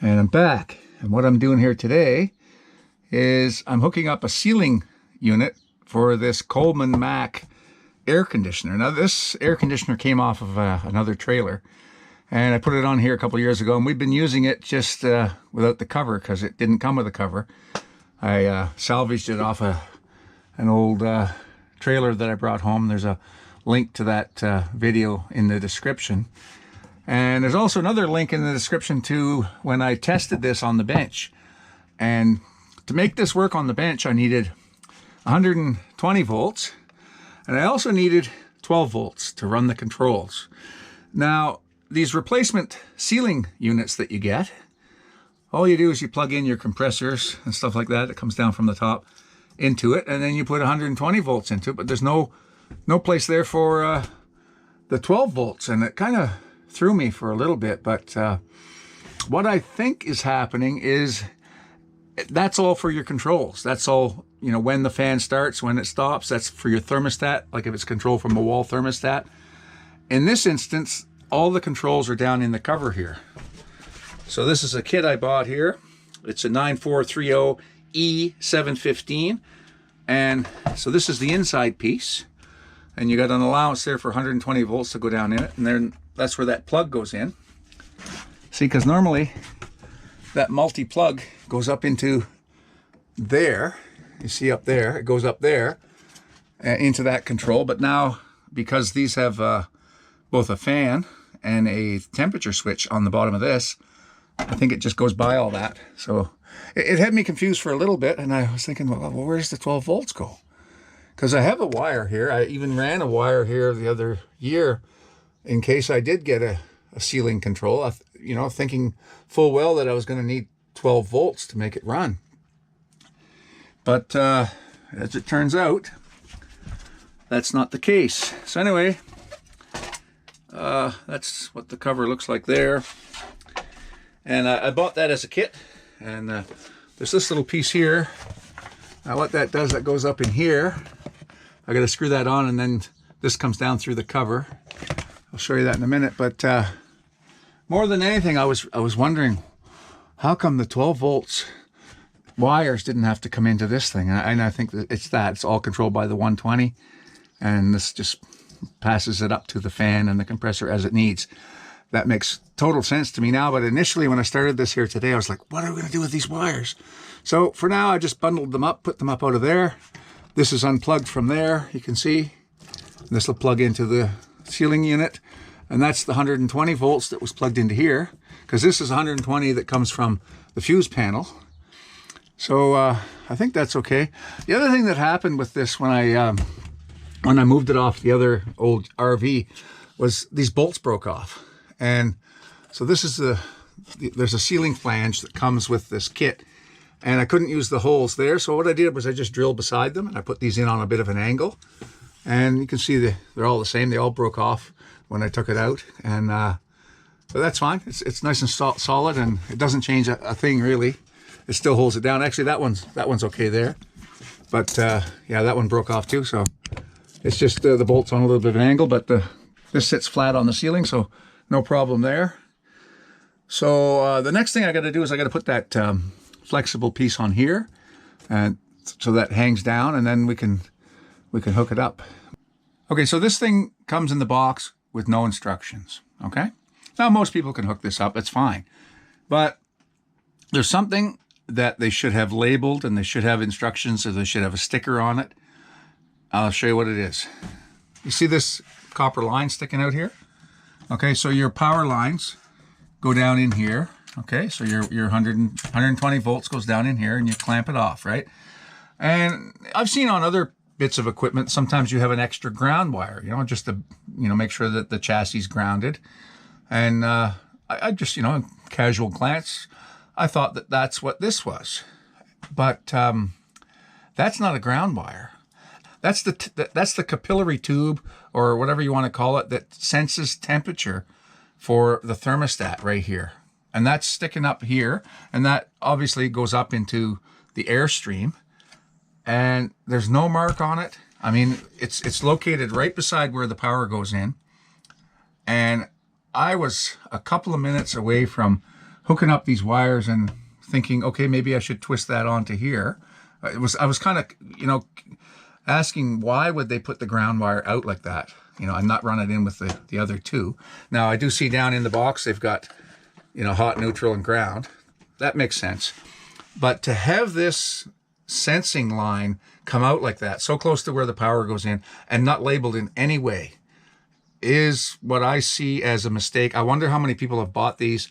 And I'm back. And what I'm doing here today is I'm hooking up a ceiling unit for this Coleman-Mach air conditioner. Now this air conditioner came off of another trailer, and I put it on here a couple years ago, and we've been using it just without the cover because it didn't come with a cover. I salvaged it off an old trailer that I brought home. There's a link to that video in the description. And there's also another link in the description to when I tested this on the bench. And to make this work on the bench, I needed 120 volts. And I also needed 12 volts to run the controls. Now, these replacement ceiling units that you get, all you do is you plug in your compressors and stuff like that. It comes down from the top into it, and then you put 120 volts into it. But there's no place there for the 12 volts, and it kind of threw me for a little bit. But what I think is happening is that's all for your controls. That's all, you know, when the fan starts, when it stops, that's for your thermostat, like if it's controlled from a wall thermostat. In this instance, all the controls are down in the cover here. So this is a kit I bought here. It's a 9430E715. And so this is the inside piece. And you got an allowance there for 120 volts to go down in it. And then that's where that plug goes in. See, because normally that multi-plug goes up into there. You see up there, it goes up there into that control. But now, because these have both a fan and a temperature switch on the bottom of this, I think it just goes by all that. So it had me confused for a little bit, and I was thinking, well, where's the 12 volts go? Because I have a wire here. I even ran a wire here the other year in case I did get a ceiling control, you know, thinking full well that I was going to need 12 volts to make it run. But as it turns out, that's not the case. So anyway, that's what the cover looks like there. And I bought that as a kit. And there's this little piece here. Now what that does, that goes up in here. I got to screw that on, and then this comes down through the cover. I'll show you that in a minute. But more than anything, I was wondering, how come the 12 volts wires didn't have to come into this thing? And I think that it's all controlled by the 120, and this just passes it up to the fan and the compressor as it needs. That makes total sense to me now. But initially, when I started this here today, I was like, what are we going to do with these wires? So for now, I just bundled them up, put them up out of there. This is unplugged from there, you can see. This will plug into the ceiling unit, and that's the 120 volts that was plugged into here, because this is 120 that comes from the fuse panel. So I think that's okay. The other thing that happened with this when I moved it off the other old RV was these bolts broke off. And so this is there's a ceiling flange that comes with this kit, and I couldn't use the holes there. So what I did was I just drilled beside them, and I put these in on a bit of an angle. And you can see they're all the same. They all broke off when I took it out. And but that's fine. It's nice and solid, and it doesn't change a thing really. It still holds it down. Actually, that one's okay there. But yeah, that one broke off too. So it's just the bolt's on a little bit of an angle, but this sits flat on the ceiling, so no problem there. So the next thing I got to do is I got to put that flexible piece on here, and so that hangs down, and then we can hook it up. Okay, so this thing comes in the box with no instructions, okay? Now, most people can hook this up, it's fine. But there's something that they should have labeled, and they should have instructions, or they should have a sticker on it. I'll show you what it is. You see this copper line sticking out here? Okay, so your power lines go down in here, okay? So your 120 volts goes down in here, and you clamp it off, right? And I've seen on other bits of equipment, sometimes you have an extra ground wire, you know, just to, you know, make sure that the chassis is grounded. And I just, you know, casual glance, I thought that that's what this was. But that's not a ground wire. That's the capillary tube, or whatever you want to call it, that senses temperature for the thermostat right here. And that's sticking up here, and that obviously goes up into the airstream. And there's no mark on it. I mean, it's located right beside where the power goes in. And I was a couple of minutes away from hooking up these wires and thinking, okay, maybe I should twist that onto here. I was kind of, you know, asking why would they put the ground wire out like that, you know, and not run it in with the other two. Now I do see down in the box they've got, you know, hot, neutral, and ground. That makes sense. But to have this sensing line come out like that, so close to where the power goes in and not labeled in any way, is what I see as a mistake. I wonder how many people have bought these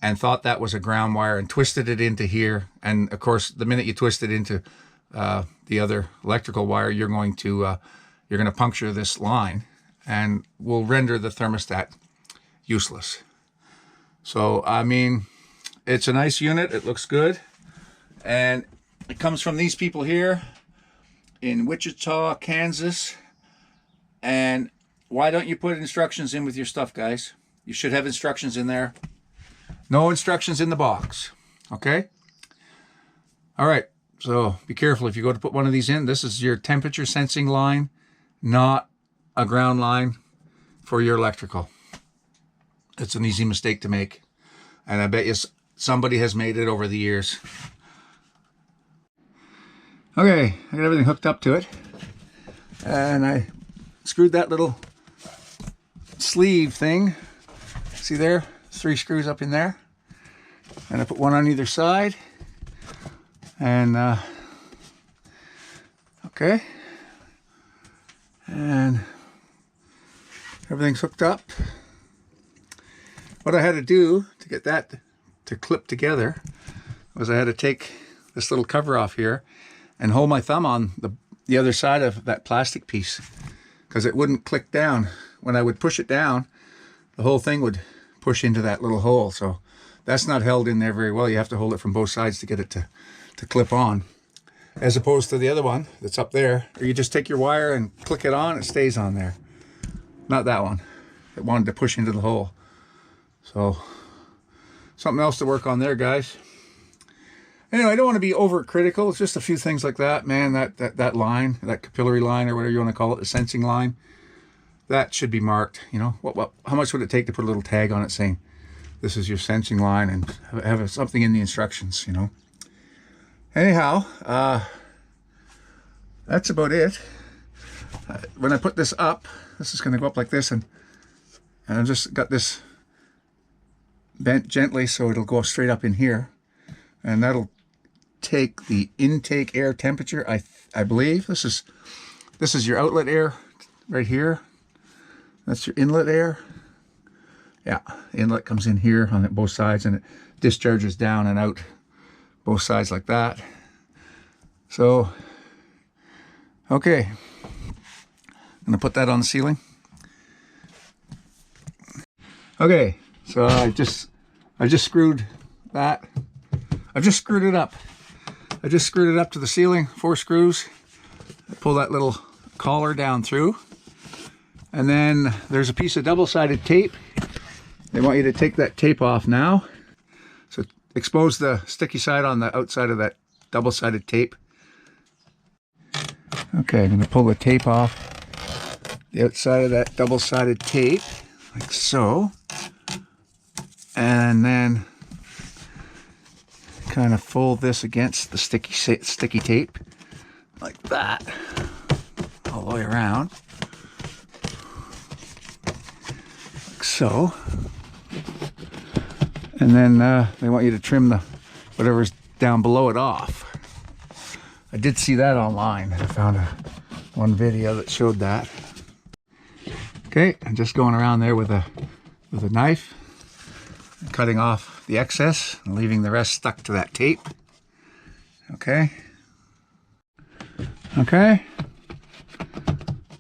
and thought that was a ground wire and twisted it into here. And of course, the minute you twist it into the other electrical wire, you're going to puncture this line and will render the thermostat useless. So, I mean, it's a nice unit. It looks good. And it comes from these people here in Wichita, Kansas. And why don't you put instructions in with your stuff, guys? You should have instructions in there. No instructions in the box. Okay? All right. So be careful if you go to put one of these in. This is your temperature sensing line, not a ground line for your electrical. It's an easy mistake to make. And I bet you somebody has made it over the years. Okay, I got everything hooked up to it. And I screwed that little sleeve thing. See there? 3 screws up in there. And I put one on either side. And, okay. And everything's hooked up. What I had to do to get that to clip together was I had to take this little cover off here and hold my thumb on the other side of that plastic piece, because it wouldn't click down. When I would push it down, the whole thing would push into that little hole. So that's not held in there very well. You have to hold it from both sides to get it to clip on, as opposed to the other one that's up there, or you just take your wire and click it on, it stays on there. Not that one. It wanted to push into the hole. So something else to work on there, guys. Anyway, I don't want to be overcritical. It's just a few things like that, man. That line, that capillary line, or whatever you want to call it, the sensing line, that should be marked. You know, how much would it take to put a little tag on it saying this is your sensing line, and have something in the instructions, you know? Anyhow, that's about it. When I put this up, this is going to go up like this, and I've just got this bent gently so it'll go straight up in here, and that'll take the intake air temperature. I believe this is your outlet air right here. That's your inlet air. Yeah, the inlet comes in here on both sides, and it discharges down and out both sides like that. So, okay, I'm gonna put that on the ceiling. Okay, so I just screwed that. I've just screwed it up. I just screwed it up to the ceiling, 4 screws. I pull that little collar down through. And then there's a piece of double-sided tape. They want you to take that tape off now. So expose the sticky side on the outside of that double-sided tape. Okay, I'm going to pull the tape off the outside of that double-sided tape, like so. And then kind of fold this against the sticky tape, like that, all the way around, like so. And then they want you to trim the whatever's down below it off. I did see that online. I found one video that showed that. Okay, I'm just going around there with a knife, cutting off the excess and leaving the rest stuck to that tape. Okay. Okay.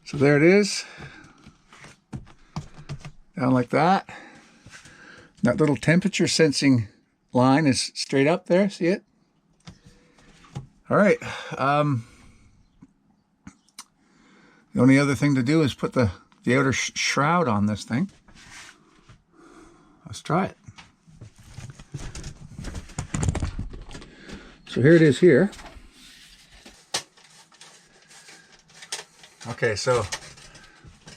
So there it is. Down like that. That little temperature sensing line is straight up there. See it? All right. The only other thing to do is put the outer shroud on this thing. Let's try it. So here it is here. Okay, so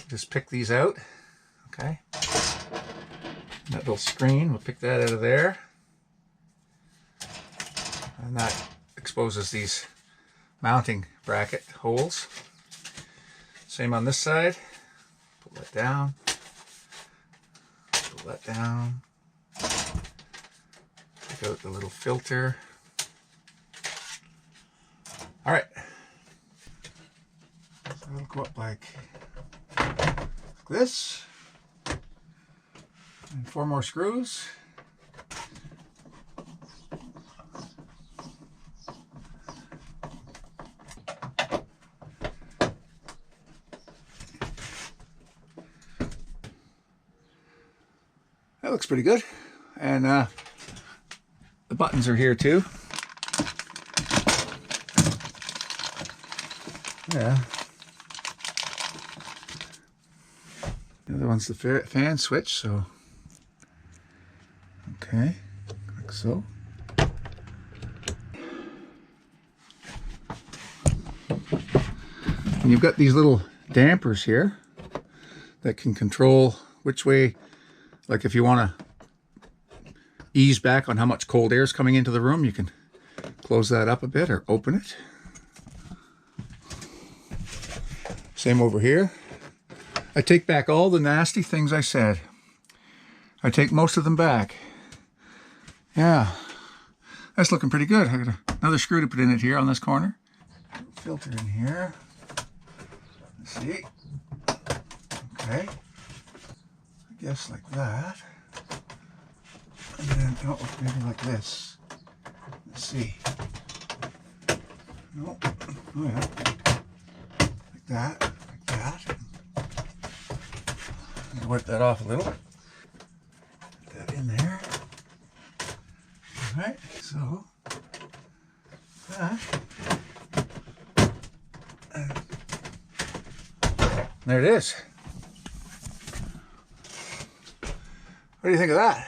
just pick these out. Okay. That little screen, we'll pick that out of there. and that exposes these mounting bracket holes. Same on this side. Pull that down. Pull that down. Take out the little filter. All right. So it'll go up like this. And 4 more screws. That looks pretty good. And the buttons are here too. Yeah. The other one's the fan switch, so okay, like so. And you've got these little dampers here that can control which way, like if you want to ease back on how much cold air is coming into the room, you can close that up a bit or open it. Same over here. I take back all the nasty things I said. I take most of them back. Yeah, that's looking pretty good. I got another screw to put in it here on this corner. Filter in here. Let's see. Okay. I guess like that. And then, oh, maybe like this. Let's see. No. Oh yeah. Like that. Like that. Wipe that off a little. Put that in there. All right. So that. There it is. What do you think of that?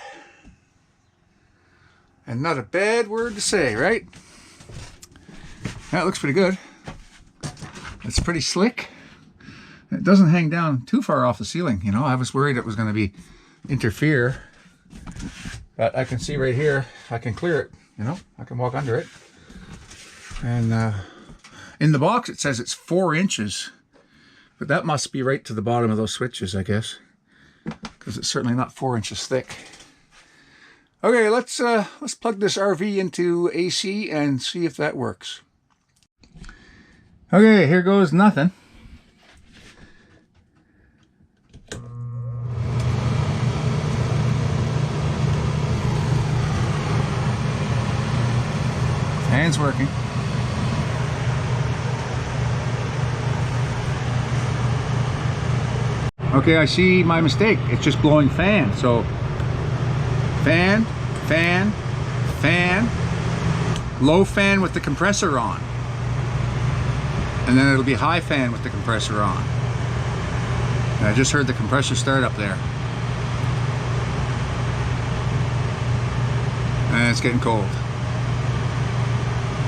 And not a bad word to say, right? That looks pretty good. It's pretty slick. It doesn't hang down too far off the ceiling, you know. I was worried it was going to be interfere. But I can see right here, I can clear it, you know. I can walk under it. And in the box it says it's 4 inches. But that must be right to the bottom of those switches, I guess. Because it's certainly not 4 inches thick. Okay, let's plug this RV into AC and see if that works. Okay, here goes nothing. Fan's working. Okay, I see my mistake. It's just blowing fan. So fan, fan, fan, low fan with the compressor on. And then it'll be high fan with the compressor on. And I just heard the compressor start up there. And it's getting cold.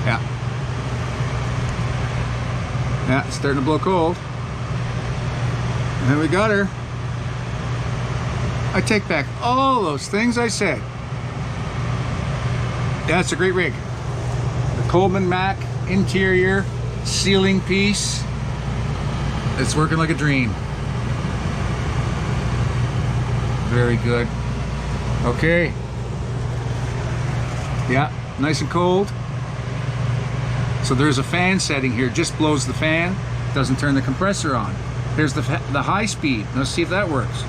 Yeah. Yeah, it's starting to blow cold. And we got her. I take back all those things I said. Yeah, it's a great rig. The Coleman-Mach interior ceiling piece. It's working like a dream. Very good. Okay. Yeah, nice and cold. So there's a fan setting here, just blows the fan, doesn't turn the compressor on. There's the high speed. Let's see if that works.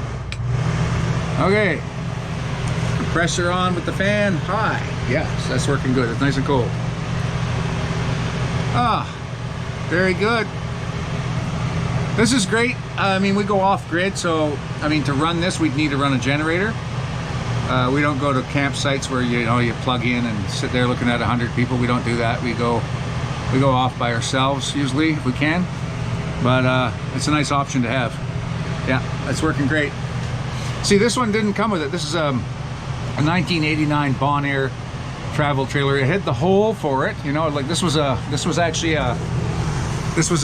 Okay. Compressor on with the fan high. Yes, that's working good. It's nice and cold. Ah, very good. This is great. I mean, we go off grid, so I mean, to run this, we'd need to run a generator. We don't go to campsites where you plug in and sit there looking at 100 people. We don't do that. We go off by ourselves usually if we can. But it's a nice option to have. Yeah, it's working great. See, this one didn't come with it. This is a 1989 Bon Air travel trailer. It had the hole for it, you know, like this was a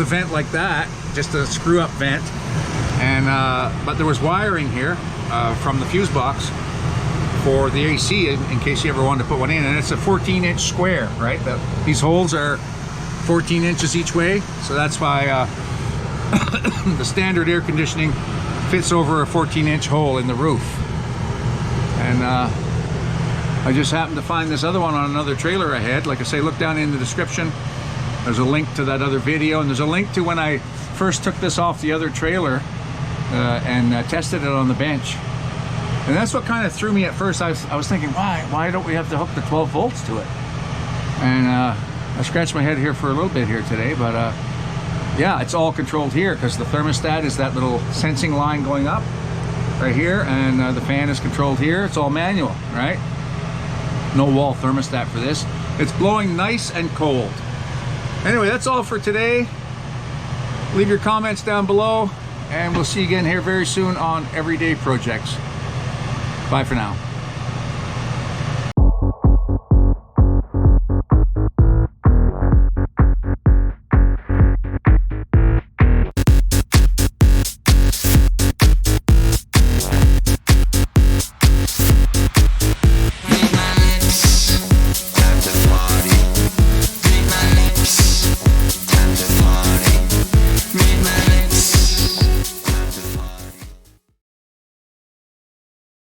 vent like that, just a screw up vent. And but there was wiring here from the fuse box for the AC in case you ever wanted to put one in, and it's a 14-inch square, right? These holes are 14 inches each way, so that's why the standard air conditioning fits over a 14-inch hole in the roof. And I just happened to find this other one on another trailer ahead. Like I say, look down in the description. There's a link to that other video, and there's a link to when I first took this off the other trailer and tested it on the bench. And that's what kind of threw me at first. I was thinking, why don't we have to hook the 12 volts to it? And I scratched my head here for a little bit here today, but yeah, it's all controlled here because the thermostat is that little sensing line going up right here, and the fan is controlled here. It's all manual, right? No wall thermostat for this. It's blowing nice and cold. Anyway, that's all for today. Leave your comments down below, and we'll see you again here very soon on Everyday Projects. Bye for now.